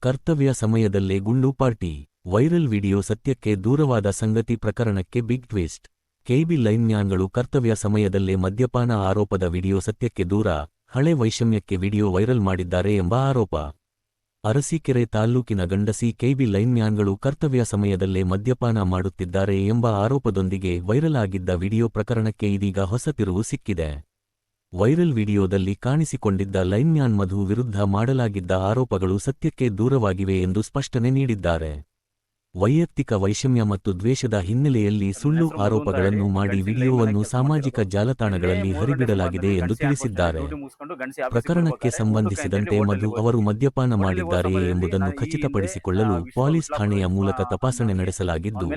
ಕರ್ತವ್ಯ ಸಮಯದಲ್ಲೇ ಗುಂಡು ಪಾರ್ಟಿ. ವೈರಲ್ ವಿಡಿಯೋ ಸತ್ಯಕ್ಕೆ ದೂರವಾದ ಸಂಗತಿ ಪ್ರಕರಣಕ್ಕೆ ಬಿಗ್ ಟ್ವಿಸ್ಟ್. ಕೆಬಿ ಲೈನ್ಮ್ಯಾನ್ಗಳು ಕರ್ತವ್ಯ ಸಮಯದಲ್ಲೇ ಮದ್ಯಪಾನ ಆರೋಪದ ವಿಡಿಯೋ ಸತ್ಯಕ್ಕೆ ದೂರ. ಹಳೆ ವೈಷಮ್ಯಕ್ಕೆ ವಿಡಿಯೋ ವೈರಲ್ ಮಾಡಿದ್ದಾರೆ ಎಂಬ ಆರೋಪ. ಅರಸೀಕೆರೆ ತಾಲ್ಲೂಕಿನ ಗಂಡಸಿ ಕೆಬಿ ಲೈನ್ಮ್ಯಾನ್ಗಳು ಕರ್ತವ್ಯ ಸಮಯದಲ್ಲೇ ಮದ್ಯಪಾನ ಮಾಡುತ್ತಿದ್ದಾರೆ ಎಂಬ ಆರೋಪದೊಂದಿಗೆ ವೈರಲ್ ಆಗಿದ್ದ ವಿಡಿಯೋ ಪ್ರಕರಣಕ್ಕೆ ಇದೀಗ ಹೊಸ ತಿರುವು ಸಿಕ್ಕಿದೆ. ವೈರಲ್ ವಿಡಿಯೋದಲ್ಲಿ ಕಾಣಿಸಿಕೊಂಡಿದ್ದ ಲೈನ್ಮ್ಯಾನ್ ಮಧು ವಿರುದ್ಧ ಮಾಡಲಾಗಿದ್ದ ಆರೋಪಗಳು ಸತ್ಯಕ್ಕೆ ದೂರವಾಗಿವೆ ಎಂದು ಸ್ಪಷ್ಟನೆ ನೀಡಿದ್ದಾರೆ. ವೈಯಕ್ತಿಕ ವೈಷಮ್ಯ ಮತ್ತು ದ್ವೇಷದ ಹಿನ್ನೆಲೆಯಲ್ಲಿ ಸುಳ್ಳು ಆರೋಪಗಳನ್ನು ಮಾಡಿ ವಿಡಿಯೋವನ್ನು ಸಾಮಾಜಿಕ ಜಾಲತಾಣಗಳಲ್ಲಿ ಹರಿಬಿಡಲಾಗಿದೆ ಎಂದು ತಿಳಿಸಿದ್ದಾರೆ. ಪ್ರಕರಣಕ್ಕೆ ಸಂಬಂಧಿಸಿದಂತೆ ಮಧು ಅವರು ಮದ್ಯಪಾನ ಮಾಡಿದ್ದಾರೆಯೇ ಎಂಬುದನ್ನು ಖಚಿತಪಡಿಸಿಕೊಳ್ಳಲು ಪೊಲೀಸ್ ಠಾಣೆಯ ಮೂಲಕ ತಪಾಸಣೆ ನಡೆಸಲಾಗಿದ್ದು,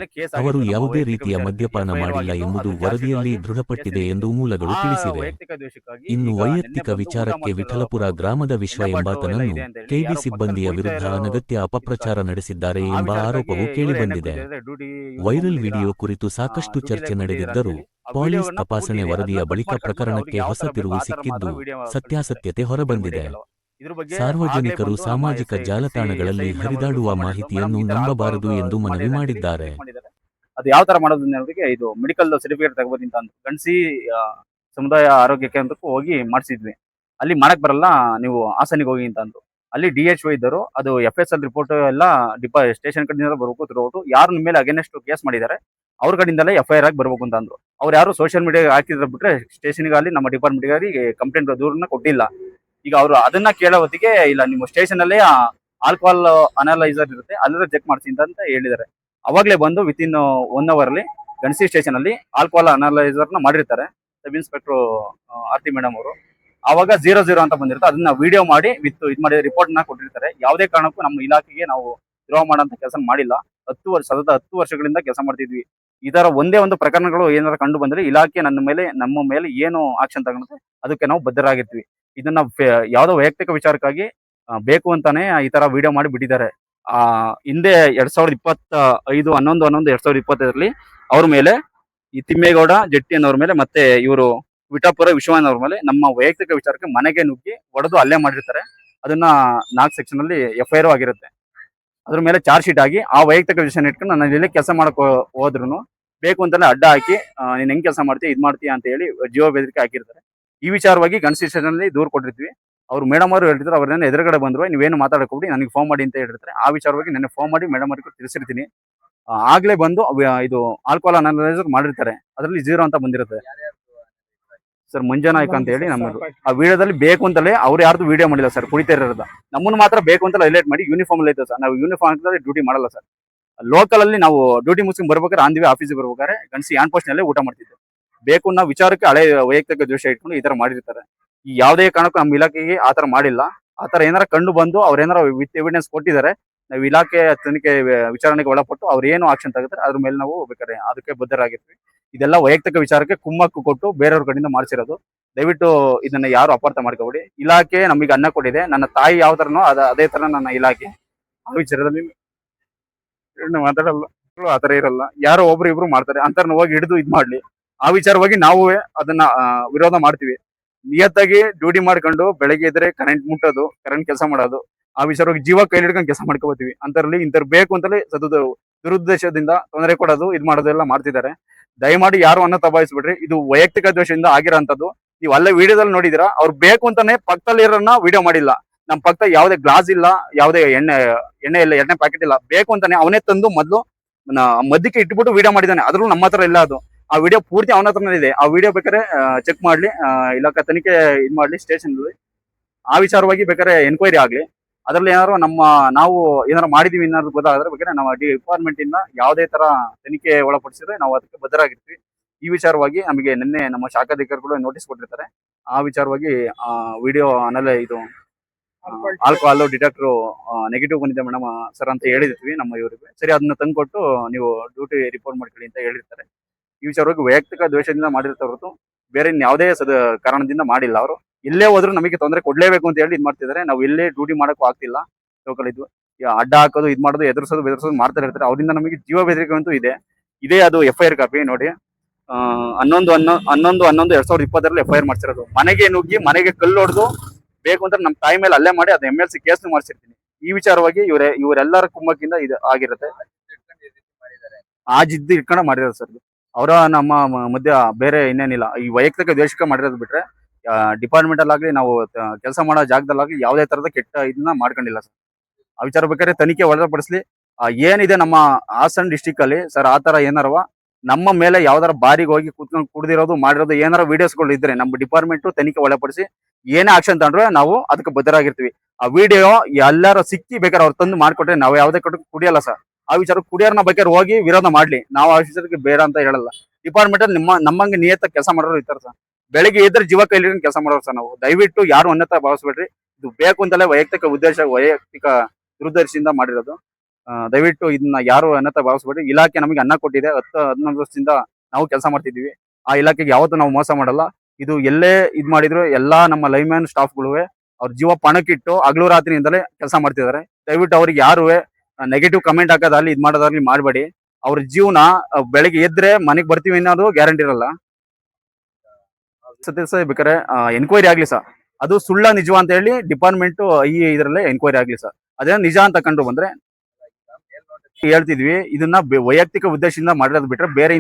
ಅವರು ಯಾವುದೇ ರೀತಿಯ ಮದ್ಯಪಾನ ಮಾಡಿಲ್ಲ ಎಂಬುದು ವರದಿಯಲ್ಲಿ ದೃಢಪಟ್ಟಿದೆ ಎಂದು ಮೂಲಗಳು ತಿಳಿಸಿವೆ. ಇನ್ನು ವೈಯಕ್ತಿಕ ವಿಚಾರಕ್ಕೆ ವಿಠಲಪುರ ಗ್ರಾಮದ ವಿಶ್ವ ಎಂಬಾತನನ್ನು ಕೆಬಿ ಸಿಬ್ಬಂದಿಯ ವಿರುದ್ಧ ಅನಗತ್ಯ ಅಪಪ್ರಚಾರ ನಡೆಸಿದ್ದಾರೆ ಎಂಬ ಆರೋಪವು ಕೇಳಿಬಂದಿದೆ. ವೈರಲ್ ವಿಡಿಯೋ ಕುರಿತು ಸಾಕಷ್ಟು ಚರ್ಚೆ ನಡೆದಿದ್ದರೂ ಪೊಲೀಸ್ ತಪಾಸಣೆ ವರದಿಯ ಬಳಿಕ ಪ್ರಕರಣಕ್ಕೆ ಹೊಸ ತಿರುವು ಸಿಕ್ಕಿದ್ದು, ಸತ್ಯಾಸತ್ಯತೆ ಹೊರಬಂದಿದೆ. ಸಾರ್ವಜನಿಕರು ಸಾಮಾಜಿಕ ಜಾಲತಾಣಗಳಲ್ಲಿ ಹರಿದಾಡುವ ಮಾಹಿತಿಯನ್ನು ನಂಬಬಾರದು ಎಂದು ಮನವಿ ಮಾಡಿದ್ದಾರೆ. ಅದು ಯಾವ ತರ ಮಾಡೋದಕ್ಕೆ ಇದು ಮೆಡಿಕಲ್ ಸರ್ಟಿಫಿಕೇಟ್ ತಗೋಬೋದಿಂತ ಅಂತ ಗಂಡಸಿ ಸಮುದಾಯ ಆರೋಗ್ಯ ಕೇಂದ್ರಕ್ಕೂ ಹೋಗಿ ಮಾಡಿಸಿದ್ವಿ. ಅಲ್ಲಿ ಮಾಡಕ್ ಬರಲ್ಲ, ನೀವು ಹಾಸನಿಗೆ ಹೋಗಿ ಅಂತ ಅಂದ್ರು. ಅಲ್ಲಿ DHO ಇದ್ದರು, ಅದು FSL ರಿಪೋರ್ಟ್ ಎಲ್ಲ ಸ್ಟೇಷನ್ ಕಡೆಯಿಂದ ಬರ್ಬೇಕು ತಿರುಗೋಟು. ಯಾರು ನಿಮ್ಮ ಮೇಲೆ ಅಗೇನೆಸ್ಟ್ ಕೇಸ್ ಮಾಡಿದ್ದಾರೆ ಅವ್ರ ಕಡೆಯಿಂದಲೇ FIR ಆಗಿ ಬರ್ಬೇಕು ಅಂತ ಅಂದ್ರು. ಅವ್ರು ಯಾರು ಸೋಷಿಯಲ್ ಮೀಡಿಯಾಗೆ ಹಾಕಿದ್ರೆ ಬಿಟ್ರೆ ಸ್ಟೇಷನ್ಗೆ ಅಲ್ಲಿ ನಮ್ಮ ಡಿಪಾರ್ಟ್ಮೆಂಟ್ಗೆ ಕಂಪ್ಲೇಂಟ್ ದೂರನ್ನ ಕೊಟ್ಟಿಲ್ಲ. ಈಗ ಅವರು ಅದನ್ನ ಕೇಳೋ ಹೊತ್ತಿಗೆ ಇಲ್ಲ, ನಿಮ್ಮ ಸ್ಟೇಷನ್ ಅಲ್ಲೇ ಆಲ್ಕೋಹಾಲ್ ಅನಲೈಸರ್ ಇರುತ್ತೆ, ಅಲ್ಲೇ ಚೆಕ್ ಮಾಡ್ಸಿ ಅಂತ ಹೇಳಿದ್ದಾರೆ. ಅವಾಗಲೇ ಬಂದು ವಿತಿನ್ 1 hour ಅಲ್ಲಿ ಗಣಸಿ ಸ್ಟೇಷನ್ ಅಲ್ಲಿ ಆಲ್ಕೋಹಾಲ್ ಅನಲೈಸರ್ ನ ಮಾಡಿರ್ತಾರೆ ಸಬ್ ಇನ್ಸ್ಪೆಕ್ಟರ್ ಆರ್ತಿ ಮೇಡಮ್ ಅವರು. ಅವಾಗ 00 ಅಂತ ಬಂದಿರುತ್ತೆ, ಅದನ್ನ ವಿಡಿಯೋ ಮಾಡಿ ವಿತ್ ಮಾಡಿ ರಿಪೋರ್ಟ್ ನ ಕೊಟ್ಟಿರ್ತಾರೆ. ಯಾವುದೇ ಕಾರಣಕ್ಕೂ ನಮ್ಮ ಇಲಾಖೆಗೆ ನಾವು ದ್ರೋಹ ಮಾಡೋಂಥ ಕೆಲಸ ಮಾಡಿಲ್ಲ. 10 ವರ್ಷಗಳಿಂದ ಕೆಲಸ ಮಾಡ್ತಿದ್ವಿ. ಈ ತರ ಒಂದೇ ಒಂದು ಪ್ರಕರಣಗಳು ಏನಾರ ಕಂಡು ಬಂದ್ರೆ ಇಲಾಖೆ ನಮ್ಮ ಮೇಲೆ ಏನು ಆಕ್ಷನ್ ತಗೊಳುತ್ತೆ ಅದಕ್ಕೆ ನಾವು ಬದ್ಧರಾಗಿರ್ತೀವಿ. ಇದನ್ನ ಯಾವುದೋ ವೈಯಕ್ತಿಕ ವಿಚಾರಕ್ಕಾಗಿ ಬೇಕು ಅಂತಾನೆ ಈ ತರ ವಿಡಿಯೋ ಮಾಡಿ ಬಿಟ್ಟಿದ್ದಾರೆ. ಹಿಂದೆ 2025 11/11/2025 ಅವ್ರ ಮೇಲೆ ಈ ತಿಮ್ಮೇಗೌಡ ಜಟ್ಟಿ ಅನ್ನೋರ ಮೇಲೆ ಮತ್ತೆ ಇವರು ವಿಠಾಪುರ ವಿಶ್ವನಾಥ್ ಅವ್ರ ಮೇಲೆ ನಮ್ಮ ವೈಯಕ್ತಿಕ ವಿಚಾರಕ್ಕೆ ಮನೆಗೆ ನುಗ್ಗಿ ಹೊಡೆದು ಹಲ್ಲೆ ಮಾಡಿರ್ತಾರೆ. ಅದನ್ನ 4 ಸೆಕ್ಷನ್ ಅಲ್ಲಿ FIR ಆಗಿರುತ್ತೆ. ಅದ್ರ ಮೇಲೆ ಚಾರ್ಜ್ ಶೀಟ್ ಆಗಿ ಆ ವೈಯಕ್ತಿಕ ವಿಷಯ ಇಟ್ಕೊಂಡು ನಾನು ಇಲ್ಲಿ ಕೆಲಸ ಮಾಡಕ್ ಹೋದ್ರು ಬೇಕು ಅಂತಾನೆ ಅಡ್ಡ ಹಾಕಿ ನೀನ್ ಹೆಂಗ್ ಕೆಲಸ ಮಾಡ್ತೀಯ ಇದ್ ಮಾಡ್ತೀಯ ಅಂತ ಹೇಳಿ ಜೀವ ಬೆದರಿಕೆ ಹಾಕಿರ್ತಾರೆ. ಈ ವಿಚಾರವಾಗಿ ಗನ್ ಸ್ಟೇಷನ್ ಅಲ್ಲಿ ದೂರ ಕೊಟ್ಟಿರ್ತೀವಿ. ಅವ್ರು ಮೇಡಮ್ ಅವರು ಹೇಳ್ತಿದ್ರು, ಅವ್ರನ್ನ ಎದುರುಗಡೆ ಬಂದ್ರು ನೀವೇನು ಮಾತಾಡಕೋಬಿಡಿ, ನನಗೆ ಫೋನ್ ಮಾಡಿ ಅಂತ ಹೇಳಿರ್ತಾರೆ. ಆ ವಿಚಾರವಾಗಿ ನನ್ನ ಫೋನ್ ಮಾಡಿ ಮೇಡಮ್ ಅವ್ರಿಗೆ ತಿಳಿಸಿರ್ತೀನಿ. ಆಗ್ಲೇ ಬಂದು ಇದು ಆಲ್ಕೋಹಾಲ್ ಅನಲೈಸರ್ ಮಾಡಿರ್ತಾರೆ, ಅದರಲ್ಲಿ 0 ಅಂತ ಬಂದಿರುತ್ತೆ ಸರ್. ಮಂಜನಾಯ್ಕ ಅಂತ ಹೇಳಿ ನಮ್ಮ ಆ ವಿಡಿಯೋದಲ್ಲಿ ಬೇಕು ಅಂತಲೇ ಅವ್ರು ಯಾರ್ದು ವಿಡಿಯೋ ಮಾಡಿಲ್ಲ ಸರ್. ಕುಡಿತಾ ಇರೋದ ನಮ್ಮನ್ನು ಮಾತ್ರ ಬೇಕು ಅಂತ ಹೈಲೈಟ್ ಮಾಡಿ ಯೂನಿಫಾರ್ಮ್ ಅಲ್ಲಿ ಐತೆ ಸರ್. ನಾವು ಯೂನಿಫಾರ್ಮ್ ಹಾಕಿದ್ರೆ ಡ್ಯೂಟಿ ಮಾಡಲ್ಲ ಸರ್. ಲೋಕಲ್ ಅಲ್ಲಿ ನಾವು ಡ್ಯೂಟಿ ಮುಗಿಸ್ಕೊಂಡು ಬರ್ಬೇಕಾದ್ರೆ ಆನ್ ದಿ ವೇ ಆಫೀಸಿಗೆ ಬರ್ಬೇಕಾದ್ರೆ ಗಣಸಿ ಆನ್ ಪೋಸ್ಟ್ ನಲ್ಲೇ ಊಟ ಮಾಡ್ತಿದ್ದೆ. ಬೇಕು ನಾವು ವಿಚಾರಕ್ಕೆ ಹಳೆ ವೈಯಕ್ತಿಕ ದ್ವೇಷ ಇಟ್ಕೊಂಡು ಈ ತರ ಮಾಡಿರ್ತಾರೆ. ಈ ಯಾವುದೇ ಕಾರಣಕ್ಕೂ ನಮ್ಮ ಇಲಾಖೆಗೆ ಆ ತರ ಮಾಡಿಲ್ಲ. ಆ ತರ ಏನಾರ ಕಂಡು ಬಂದು ಅವ್ರೇನಾರ ವಿತ್ ಎವಿಡೆನ್ಸ್ ಕೊಟ್ಟಿದ್ದಾರೆ, ನಾವು ಇಲಾಖೆ ತನಿಖೆ ವಿಚಾರಣೆಗೆ ಒಳಪಟ್ಟು ಅವ್ರು ಏನು ಆಕ್ಷನ್ ತಗೋತಾರೆ ಅದ್ರ ಮೇಲೆ ನಾವು ಬೇಕಾದ್ರೆ ಅದಕ್ಕೆ ಬದ್ಧರಾಗಿರ್ತೀವಿ. ಇದೆಲ್ಲ ವೈಯಕ್ತಿಕ ವಿಚಾರಕ್ಕೆ ಕುಮ್ಮಕ್ಕು ಕೊಟ್ಟು ಬೇರೆಯವ್ರ ಕಡೆಯಿಂದ ಮಾಡಿಸಿರೋದು. ದಯವಿಟ್ಟು ಇದನ್ನ ಯಾರು ಅಪಾರ್ಥ ಮಾಡ್ಕೋಬೇಡಿ. ಇಲಾಖೆ ನಮಗೆ ಅನ್ನ ಕೊಟ್ಟಿದೆ. ನನ್ನ ತಾಯಿ ಯಾವ ತರನೋ ಅದೇ ತರ ನನ್ನ ಇಲಾಖೆ. ಆ ವಿಚಾರದಲ್ಲಿ ಮಾತಾಡಲ್ಲ, ಆ ತರ ಇರಲ್ಲ. ಯಾರೋ ಒಬ್ರು ಇಬ್ರು ಮಾಡ್ತಾರೆ ಅಂತರ್ನ ಹೋಗಿ ಹಿಡಿದು ಇದ್ ಮಾಡ್ಲಿ. ಆ ವಿಚಾರವಾಗಿ ನಾವು ಅದನ್ನ ವಿರೋಧ ಮಾಡ್ತೀವಿ. ನಿಯತ್ತಾಗಿ ಡ್ಯೂಟಿ ಮಾಡ್ಕೊಂಡು ಬೆಳಗ್ಗೆ ಇದ್ರೆ ಕರೆಂಟ್ ಮುಟ್ಟೋದು, ಕರೆಂಟ್ ಕೆಲಸ ಮಾಡೋದು, ಆ ವಿಚಾರವಾಗಿ ಜೀವ ಕೈ ಹಿಡ್ಕೊಂಡು ಕೆಲಸ ಮಾಡ್ಕೋತೀವಿ. ಅಂತರಲ್ಲಿ ಇಂಥವ್ರು ಬೇಕು ಅಂತಲೇ ದುರುದ್ದೇಶದಿಂದ ತೊಂದರೆ ಕೊಡೋದು ಇದ್ ಮಾಡೋದೆಲ್ಲ ಮಾಡ್ತಿದ್ದಾರೆ. ದಯಮಾಡಿ ಯಾರು ಅನ್ನ ತಬಾಯಿಸ್ಬಿಡ್ರಿ. ಇದು ವೈಯಕ್ತಿಕ ದ್ವೇಷದಿಂದ ಆಗಿರೋಂಥದ್ದು. ನೀವು ಅಲ್ಲೇ ವಿಡಿಯೋದಲ್ಲಿ ನೋಡಿದಿರಾ, ಅವ್ರು ಬೇಕು ಅಂತಾನೆ ಪಕ್ಕದಲ್ಲಿ ಇರೋನ್ನ ವಿಡಿಯೋ ಮಾಡಿಲ್ಲ. ನಮ್ಮ ಪಕ್ಕ ಯಾವುದೇ ಗ್ಲಾಸ್ ಇಲ್ಲ, ಯಾವುದೇ ಎಣ್ಣೆ ಇಲ್ಲ, ಎಣ್ಣೆ ಪ್ಯಾಕೆಟ್ ಇಲ್ಲ. ಬೇಕು ಅಂತಾನೆ ಅವನೇ ತಂದು ಮೊದಲು ಮಧ್ಯಕ್ಕೆ ಇಟ್ಬಿಟ್ಟು ವಿಡಿಯೋ ಮಾಡಿದ್ದಾನೆ. ಅದ್ರೂ ನಮ್ಮ ಹತ್ರ ಇಲ್ಲ ಅದು. ಆ ವಿಡಿಯೋ ಪೂರ್ತಿ ಅವನ ಹತ್ರನೇ ಇದೆ. ಆ ವಿಡಿಯೋ ಬೇಕಾದ್ರೆ ಚೆಕ್ ಮಾಡ್ಲಿ, ಇಲಾಖೆ ತನಿಖೆ ಇದ್ ಮಾಡ್ಲಿ ಸ್ಟೇಷನ್. ಆ ವಿಚಾರವಾಗಿ ಬೇಕಾದ್ರೆ ಎನ್ಕ್ವೈರಿ ಆಗ್ಲಿ. ಅದ್ರಲ್ಲಿ ಏನಾದ್ರು ನಾವು ಏನಾರು ಮಾಡಿದೀವಿ ಏನಾದ್ರು ಗೊತ್ತಾದ್ರೆ ಬೇಕಾದ್ರೆ ನಾವು ಡಿಪಾರ್ಟ್ಮೆಂಟ್ ಇಂದ ಯಾವುದೇ ತರ ತನಿಖೆ ಒಳಪಡಿಸಿದ್ರೆ ನಾವು ಅದಕ್ಕೆ ಬದ್ಧರಾಗಿರ್ತೀವಿ. ಈ ವಿಚಾರವಾಗಿ ನಮಗೆ ನಿನ್ನೆ ನಮ್ಮ ಶಾಖಾಧಿಕಾರಿಗಳು ನೋಟಿಸ್ ಕೊಟ್ಟಿರ್ತಾರೆ. ಆ ವಿಚಾರವಾಗಿ ವಿಡಿಯೋ ಇದು ಆಲ್ಕೋಹಾಲ್ ಡಿಟೆಕ್ಟರ್ ನೆಗೆಟಿವ್ ಬಂದಿದೆ ಮೇಡಮ್ ಸರ್ ಅಂತ ಹೇಳಿರ್ತೀವಿ ನಮ್ಮ ಇವರಿಗೆ. ಸರಿ, ಅದನ್ನ ತಂದ್ಕೊಟ್ಟು ನೀವು ಡ್ಯೂಟಿ ರಿಪೋರ್ಟ್ ಮಾಡ್ಕೊಳ್ಳಿ ಅಂತ ಹೇಳಿರ್ತಾರೆ. ಈ ವಿಚಾರವಾಗಿ ವೈಯಕ್ತಿಕ ದ್ವೇಷದಿಂದ ಮಾಡಿರ್ತಾ ಹೊರತು ಬೇರೆ ಯಾವುದೇ ಕಾರಣದಿಂದ ಮಾಡಿಲ್ಲ. ಅವರು ಎಲ್ಲೇ ಹೋದ್ರು ನಮಗೆ ತೊಂದರೆ ಕೊಡ್ಲೇಬೇಕು ಅಂತ ಹೇಳಿ ಇದ್ ಮಾಡ್ತಿದ್ದಾರೆ. ನಾವು ಎಲ್ಲೇ ಡ್ಯೂಟಿ ಮಾಡಕ್ಕೂ ಆಗ್ತಿಲ್ಲ. ಲೋಕಲ್ ಇದ್ವು ಅಡ್ಡ ಹಾಕೋದು, ಇದ್ ಮಾಡೋದು, ಬೆದರ್ಸೋದು ಮಾಡ್ತಾ ಇರ್ತಾರೆ. ಅವರಿಂದ ನಮಗೆ ಜೀವ ಬೆದರಿಕೆ ಅಂತೂ ಇದೆ. ಇದೇ ಅದು FIR ಕಾಪಿ ನೋಡಿ. 11/11/2020 FIR ಮಾಡ್ಸಿರೋದು. ಮನೆಗೆ ನುಗ್ಗಿ ಮನೆಗೆ ಕಲ್ಲು ಹೊಡೆದು ಬೇಕು ಅಂತ ನಮ್ಮ ತಾಯಿ ಮೇಲೆ ಹಲ್ಲೆ ಮಾಡಿ ಅದು MLC ಕೇಸ್ನು ಮಾಡ್ಸಿರ್ತೀನಿ. ಈ ವಿಚಾರವಾಗಿ ಇವರೆಲ್ಲರ ಕುಮ್ಮಕ್ಕಿಂದ ಇದು ಆಗಿರುತ್ತೆ. ಆ ಜಿದ್ದು ಇಟ್ಕೊಂಡು ಮಾಡಿರೋದು ಸರ್. ಅವರ ನಮ್ಮ ಮಧ್ಯ ಬೇರೆ ಇನ್ನೇನಿಲ್ಲ. ಈ ವೈಯಕ್ತಿಕ ದ್ವೇಷಕ್ಕೆ ಮಾಡಿರೋದು ಬಿಟ್ರೆ ಡಿಪಾರ್ಟ್ಮೆಂಟ್ ಅಲ್ಲಾಗ್ಲಿ ನಾವು ಕೆಲಸ ಮಾಡೋ ಜಾಗದಲ್ಲಾಗ್ಲಿ ಯಾವುದೇ ತರದ ಕೆಟ್ಟ ಇದನ್ನ ಮಾಡ್ಕೊಂಡಿಲ್ಲ ಸರ್. ಆ ವಿಚಾರ ಬೇಕಾದ್ರೆ ತನಿಖೆ ಒಳಪಡಿಸ್ಲಿ. ಏನಿದೆ ನಮ್ಮ ಹಾಸನ್ ಡಿಸ್ಟಿಕ್ ಅಲ್ಲಿ ಸರ್ ಆ ತರ ಏನಾರವ ನಮ್ಮ ಮೇಲೆ ಯಾವ್ದಾರ ಬಾರಿಗೆ ಹೋಗಿ ಕೂತ್ಕೊಂಡು ಕುಡ್ದಿರೋದು ಮಾಡಿರೋದು ಏನಾರ ವಿಡಿಯೋಸ್ಗಳು ಇದ್ರೆ ನಮ್ಮ ಡಿಪಾರ್ಟ್ಮೆಂಟ್ ತನಿಖೆ ಒಳಪಡಿಸಿ ಏನೇ ಆಕ್ಷನ್ ತಗೊಂಡ್ರೆ ನಾವು ಅದಕ್ಕೆ ಬದ್ಧರಾಗಿರ್ತೀವಿ. ಆ ವಿಡಿಯೋ ಎಲ್ಲಾರು ಸಿಕ್ಕಿ ಬೇಕಾದ್ರೆ ಅವ್ರು ತಂದು ಮಾಡ್ಕೊಟ್ರೆ ನಾವು ಯಾವುದೇ ಕಟ್ಟಕ್ಕೆ ಕುಡಿಯಲ್ಲ ಸರ್. ಆ ವಿಚಾರ ಕುಡಿಯೋರ್ನ ಬೇಕಾದ್ರೆ ಹೋಗಿ ವಿರೋಧ ಮಾಡ್ಲಿ, ನಾವು ಆ ವಿಚಾರಕ್ಕೆ ಬೇಡ ಅಂತ ಹೇಳಲ್ಲ. ಡಿಪಾರ್ಟ್ಮೆಂಟ್ ಅಲ್ಲಿ ನಮ್ಮಂಗೆ ನಿಯತ್ತ ಕೆಲಸ ಮಾಡೋರು ಇರ್ತಾರೆ ಸರ್. ಬೆಳಿಗ್ಗೆ ಇದ್ರೆ ಜೀವ ಕೈಲಿ ಕೆಲಸ ಮಾಡೋರು ಸರ್ ನಾವು. ದಯವಿಟ್ಟು ಯಾರು ಅನ್ನತ ಭಾವಿಸ್ಬೇಡ್ರಿ. ಇದು ಬೇಕು ಅಂತಲೇ ವೈಯಕ್ತಿಕ ಉದ್ದೇಶ, ವೈಯಕ್ತಿಕ ದುರುದ್ದೇಶದಿಂದ ಮಾಡಿರೋದು. ದಯವಿಟ್ಟು ಇದನ್ನ ಯಾರು ಅನ್ನತ ಭಾವಿಸ್ಬೇಡ್ರಿ. ಇಲಾಖೆ ನಮಗೆ ಅನ್ನ ಕೊಟ್ಟಿದೆ. 10-11 ವರ್ಷದಿಂದ ನಾವು ಕೆಲಸ ಮಾಡ್ತಿದೀವಿ. ಆ ಇಲಾಖೆಗೆ ಯಾವತ್ತೂ ನಾವು ಮೋಸ ಮಾಡಲ್ಲ. ಇದು ಎಲ್ಲೇ ಇದ್ ಮಾಡಿದ್ರು ಎಲ್ಲಾ ನಮ್ಮ ಲೈನ್ಮ್ಯಾನ್ ಸ್ಟಾಫ್ಗಳುವೆ ಅವ್ರ ಜೀವ ಪಣಕ್ಕಿಟ್ಟು ಹಗಲು ರಾತ್ರಿಯಿಂದಲೇ ಕೆಲಸ ಮಾಡ್ತಿದ್ದಾರೆ. ದಯವಿಟ್ಟು ಅವ್ರಿಗೆ ಯಾರು ನೆಗೆಟಿವ್ ಕಮೆಂಟ್ ಹಾಕೋದಾಗ್ಲಿ ಇದ್ ಮಾಡೋದಾಗ್ಲಿ ಮಾಡಬೇಡಿ. ಅವ್ರ ಜೀವನ ಬೆಳಗ್ಗೆ ಎದ್ರೆ ಮನೆಗೆ ಬರ್ತೀವಿ ಅನ್ನೋದು ಗ್ಯಾರಂಟಿ ಇರಲ್ಲ. ಬೇಕಾದ್ರೆ ಎನ್ಕ್ವೈರಿ ಆಗ್ಲಿ ಸರ್. ಅದು ಸುಳ್ಳ ನಿಜ ಅಂತ ಹೇಳಿ ಡಿಪಾರ್ಟ್ಮೆಂಟ್ ಈ ಇದರಲ್ಲೇ ಎನ್ಕ್ವೈರಿ ಆಗ್ಲಿ ಸರ್. ಅದೇ ನಿಜ ಅಂತ ಕಂಡು ಬಂದ್ರೆ ಹೇಳ್ತಿದ್ವಿ. ಇದನ್ನ ವೈಯಕ್ತಿಕ ಉದ್ದೇಶದಿಂದ ಮಾಡಿರೋದು ಬಿಟ್ರೆ ಬೇರೆ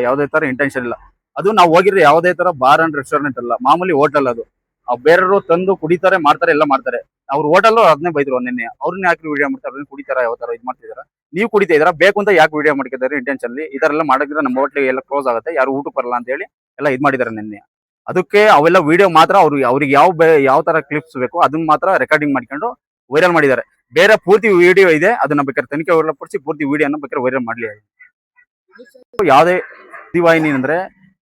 ಯಾವುದೇ ತರ ಇಂಟೆನ್ಷನ್ ಇಲ್ಲ. ಅದು ನಾವು ಹೋಗಿರೋ ಯಾವುದೇ ತರ ಬಾರ್ ಅಂಡ್ ರೆಸ್ಟೋರೆಂಟ್ ಅಲ್ಲ, ಮಾಮೂಲಿ ಹೋಟೆಲ್ ಅದು. ಬೇರೆಯವರು ತಂದು ಕುಡಿತಾರೆ, ಮಾಡ್ತಾರೆ, ಎಲ್ಲ ಮಾಡ್ತಾರೆ. ಅವ್ರ ಹೋಟೆಲ್ ಅದನ್ನೇ ಬೈದ್ರು ನಿನ್ನೆ. ಅವ್ರನ್ನ ಯಾಕೆ ವಿಡಿಯೋ ಮಾಡ್ತಾರೆ, ಕುಡಿತಾರ ಯಾವ ತರ ಇದು ಮಾಡ್ತಿದಾರ, ನೀವು ಕುಡಿತಾ ಇದಾರ, ಬೇಕು ಅಂತ ಯಾಕೆ ವಿಡಿಯೋ ಮಾಡ್ತಿದ್ದಾರೆ ಇಂಟೆನ್ಷನ್ ಅಲ್ಲಿ. ಇದರೆಲ್ಲ ಮಾಡಿದ್ರೆ ನಮ್ಮ ಹೋಟ್ಲಿಗೆ ಎಲ್ಲ ಕ್ಲೋಸ್ ಆಗುತ್ತೆ, ಯಾರು ಊಟಕ್ಕೆ ಬರಲ್ಲ ಅಂತ ಹೇಳಿ ಎಲ್ಲ ಇದ್ ಮಾಡಿದಾರೆ ನಿನ್ನೆ. ಅದಕ್ಕೆ ಅವೆಲ್ಲ ವಿಡಿಯೋ ಮಾತ್ರ ಅವ್ರಿಗೆ ಯಾವ ತರ ಕ್ಲಿಪ್ಸ್ ಬೇಕು ಅದನ್ನ ಮಾತ್ರ ರೆಕಾರ್ಡಿಂಗ್ ಮಾಡ್ಕೊಂಡು ವೈರಲ್ ಮಾಡಿದ್ದಾರೆ. ಬೇರೆ ಪೂರ್ತಿ ವಿಡಿಯೋ ಇದೆ, ಅದನ್ನ ಬೇಕಾದ್ರೆ ತನಿಖೆ ಒಳಪಡಿಸಿ ಪೂರ್ತಿ ವಿಡಿಯೋನ ಬೇಕಾದ್ರೆ ವೈರಲ್ ಮಾಡ್ಲಿ. ಯಾವುದೇ ಸುದ್ದಿವಾಹಿನಿ ಅಂದ್ರೆ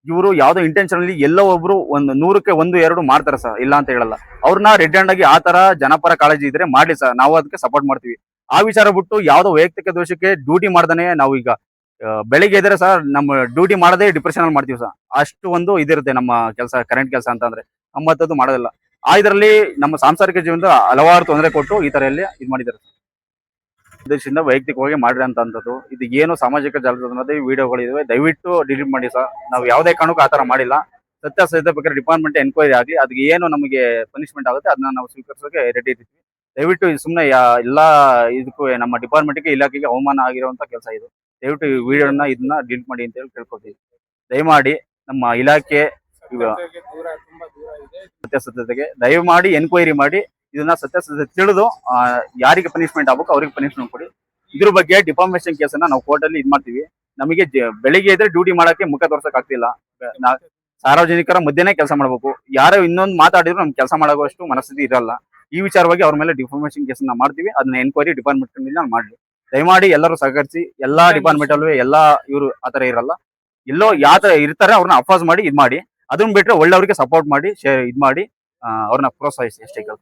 ಇವರು ಯಾವ್ದೋ ಇಂಟೆನ್ಷನ್ ಅಲ್ಲಿ ಎಲ್ಲೋ ಒಬ್ರು 100ಕ್ಕೆ 1-2 ಮಾಡ್ತಾರೆ ಸರ್, ಇಲ್ಲ ಅಂತ ಹೇಳಲ್ಲ. ಅವ್ರನ್ನ ರೆಡ್ ಹ್ಯಾಂಡ್ ಆಗಿ ಆ ತರ ಜನಪರ ಕಾಳಜಿ ಇದ್ರೆ ಮಾಡ್ಲಿ ಸರ್, ನಾವು ಅದಕ್ಕೆ ಸಪೋರ್ಟ್ ಮಾಡ್ತೀವಿ. ಆ ವಿಚಾರ ಬಿಟ್ಟು ಯಾವ್ದೋ ವೈಯಕ್ತಿಕ ದೋಷಕ್ಕೆ ಡ್ಯೂಟಿ ಮಾಡ್ದಾನೆ ನಾವು ಈಗ ಬೆಳಿಗ್ಗೆ ಇದ್ರೆ ಸರ್ ನಮ್ಮ ಡ್ಯೂಟಿ ಮಾಡದೇ ಡಿಪ್ರೆಷನ್ ಅಲ್ಲಿ ಮಾಡ್ತೀವಿ ಸರ್. ಅಷ್ಟು ಒಂದು ಇದಿರುತ್ತೆ ನಮ್ಮ ಕೆಲಸ, ಕರೆಂಟ್ ಕೆಲಸ ಅಂತಂದ್ರೆ ನಮ್ಮಂಥದ್ದು ಮಾಡೋದಿಲ್ಲ. ಆ ಇದರಲ್ಲಿ ನಮ್ಮ ಸಾಂಸಾರಿಕ ಜೀವನದ ಹಲವಾರು ತೊಂದರೆ ಕೊಟ್ಟು ಈ ತರ ಎಲ್ಲ ಇದು ಮಾಡಿದ್ದಾರೆ. ಉದ್ದೇಶದಿಂದ ವೈಯಕ್ತಿಕವಾಗಿ ಮಾಡ್ರಿ ಅಂತದ್ದು ಇದು ಏನು ಸಾಮಾಜಿಕ ಜಾಲತಾಣದಲ್ಲಿ ವಿಡಿಯೋಗಳಿವೆ, ದಯವಿಟ್ಟು ಡಿಲೀಟ್ ಮಾಡಿ ಸರ್. ನಾವು ಯಾವುದೇ ಕಾರಣಕ್ಕೂ ಆ ತರ ಮಾಡಿಲ್ಲ. ಸತ್ಯಾಸತ್ಯತೆ ಬೇಕಾದ್ರೆ ಡಿಪಾರ್ಟ್ಮೆಂಟ್ ಎನ್ಕ್ವೈರಿ ಆಗಲಿ, ಅದಕ್ಕೆ ಏನು ನಮಗೆ ಪನಿಷ್ಮೆಂಟ್ ಆಗುತ್ತೆ ಅದನ್ನ ನಾವು ಸ್ವೀಕರಿಸೋಕೆ ರೆಡಿ ಇರ್ತೀವಿ. ದಯವಿಟ್ಟು ಸುಮ್ಮನೆ ಎಲ್ಲಾ ಇದಕ್ಕೂ ನಮ್ಮ ಡಿಪಾರ್ಟ್ಮೆಂಟ್ಗೆ ಇಲಾಖೆಗೆ ಅವಮಾನ ಆಗಿರುವಂತ ಕೆಲಸ ಇದು. ದಯವಿಟ್ಟು ಈ ವಿಡಿಯೋನ ಇದನ್ನ ಡಿಲೀಟ್ ಮಾಡಿ ಅಂತ ಹೇಳಿ ಕೇಳ್ಕೊತೀವಿ. ದಯಮಾಡಿ ನಮ್ಮ ಇಲಾಖೆ ಸತ್ಯಾಸತ್ಯತೆಗೆ ದಯಮಾಡಿ ಎನ್ಕ್ವೈರಿ ಮಾಡಿ ಇದನ್ನ ಸತ್ಯಾಸತ್ಯತೆ ತಿಳಿದು ಯಾರಿಗೆ ಪನಿಷ್ಮೆಂಟ್ ಆಗ್ಬೇಕು ಅವ್ರಿಗೆ ಪನಿಷ್ಮೆಂಟ್ ಕೊಡಿ. ಇದ್ರ ಬಗ್ಗೆ ಡಿಫಾರ್ಮೇಶನ್ ಕೇಸನ್ನ ನಾವು ಕೋರ್ಟ್ ಅಲ್ಲಿ ಇದ್ ಮಾಡ್ತೀವಿ. ನಮಗೆ ಬೆಳಿಗ್ಗೆ ಇದ್ರೆ ಡ್ಯೂಟಿ ಮಾಡಕ್ಕೆ ಮುಖ ತೋರ್ಸಕ್ ಆಗ್ತಿಲ್ಲ. ಸಾರ್ವಜನಿಕರ ಮಧ್ಯೆನೇ ಕೆಲಸ ಮಾಡ್ಬೇಕು. ಯಾರೋ ಇನ್ನೊಂದು ಮಾತಾಡಿದ್ರು ನಮ್ಗೆ ಕೆಲಸ ಮಾಡೋಷ್ಟು ಮನಸ್ಥಿತಿ ಇರಲ್ಲ. ಈ ವಿಚಾರವಾಗಿ ಅವ್ರ ಮೇಲೆ ಡಿಫಾರ್ಮೇಶನ್ ಕೇಸನ್ನ ಮಾಡ್ತೀವಿ. ಅದನ್ನ ಎನ್ಕ್ವೈರಿ ಡಿಪಾರ್ಟ್ಮೆಂಟ್ ಮಾಡ್ಲಿ. ದಯಮಾಡಿ ಎಲ್ಲರೂ ಸಹಕರಿಸಿ. ಎಲ್ಲಾ ಡಿಪಾರ್ಟ್ಮೆಂಟ್ ಅಲ್ಲೂ ಎಲ್ಲಾ ಇವರು ಆತರ ಇರಲ್ಲ. ಎಲ್ಲೋ ಯಾವ ತರ ಇರ್ತಾರೆ ಅವ್ರನ್ನ ಅಫಾಸ್ ಮಾಡಿ ಇದ್ ಮಾಡಿ, ಅದನ್ನ ಬಿಟ್ರೆ ಒಳ್ಳೆಯವ್ರಿಗೆ ಸಪೋರ್ಟ್ ಮಾಡಿ ಇದ್ ಮಾಡಿ ಅವ್ರನ್ನ ಪ್ರೋತ್ಸಾಹಿಸಿ ಅಷ್ಟೇ ಕೆಲಸ.